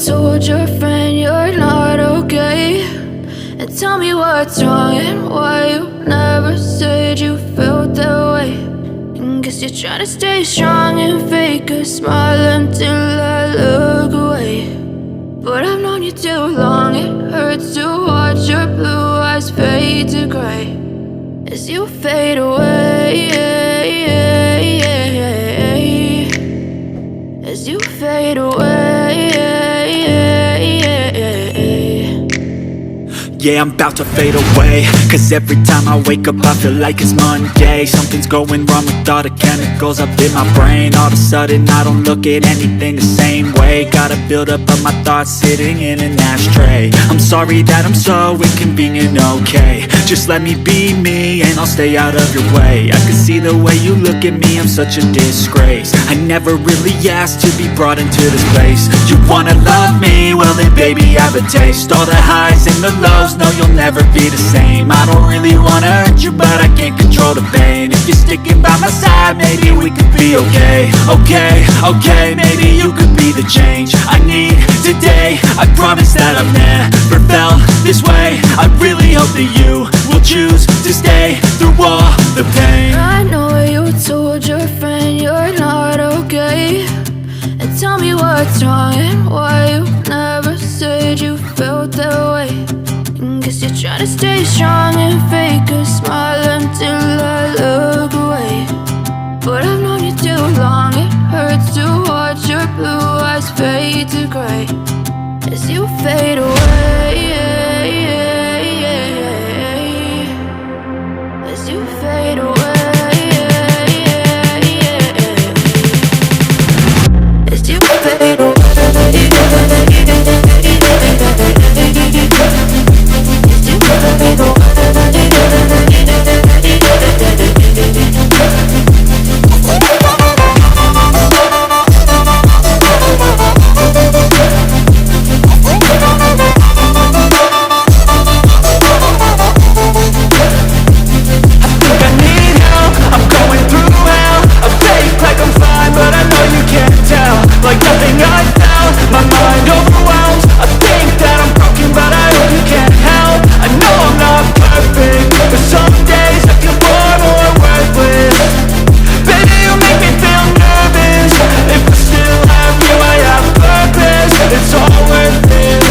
told your friend you're not okay? And tell me what's wrong and why you never said you felt that way. And guess you're trying to stay strong and fake a smile until I look away. But I've known you too long, it hurts to watch your blue eyes fade to gray as you fade away, as you fade away. Yeah, I'm about to fade away, cause every time I wake up I feel like it's Monday. Something's going wrong with all the chemicals up in my brain. All of a sudden I don't look at anything the same way. Got a buildup of my thoughts sitting in an ashtray. I'm sorry that I'm so inconvenient, okay? Just let me be me and I'll stay out of your way. I can see the way you look at me, I'm such a disgrace. I never really asked to be brought into this place. You wanna love me? Well then baby I have a taste. All the highs and the lows, no, you'll never be the same. I don't really wanna hurt you, but I can't control the pain. If you're sticking by my side, maybe we could be okay. Okay, maybe you could be the change I need today. I promise that I've never felt this way. I really hope that you will choose to stay through all the pain. I know you told your friend you're not okay. And tell me what's wrong and why you never said you felt that way. Guess you're trying to stay strong and fake a smile until I look away. But I've known you too long, it hurts to watch your blue eyes fade to gray as you fade away, as you fade away, as you fade away. Like nothing I found, my mind overwhelms. I think that I'm broken, but I hope you can't help. I know I'm not perfect, but some days I feel far more worthless. Baby, you make me feel nervous. If I still have you, I have purpose. It's all worth it.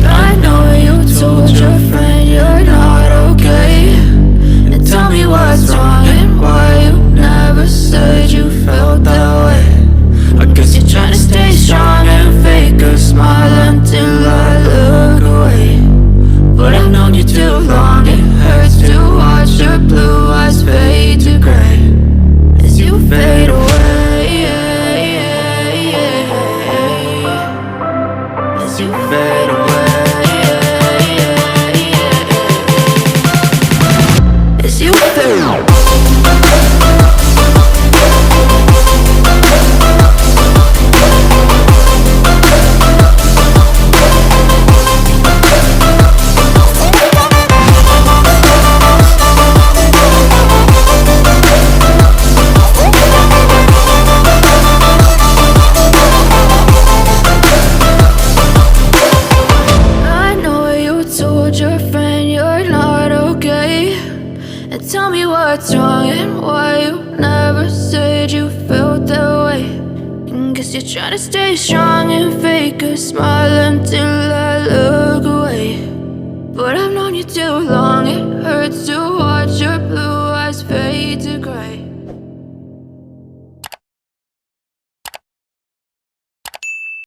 I know you told your friend you're not okay. And tell me what's wrong and why you never said you felt that way. I guess you're trying to stay strong and fake a smile until I look away. But I've known you too long, it hurts to watch your blue eyes fade to gray as you fade away, as you fade away, as you fade away. Tell me what's wrong and why you never said you felt that way. And guess you're trying to stay strong and fake a smile until I look away. But I've known you too long, it hurts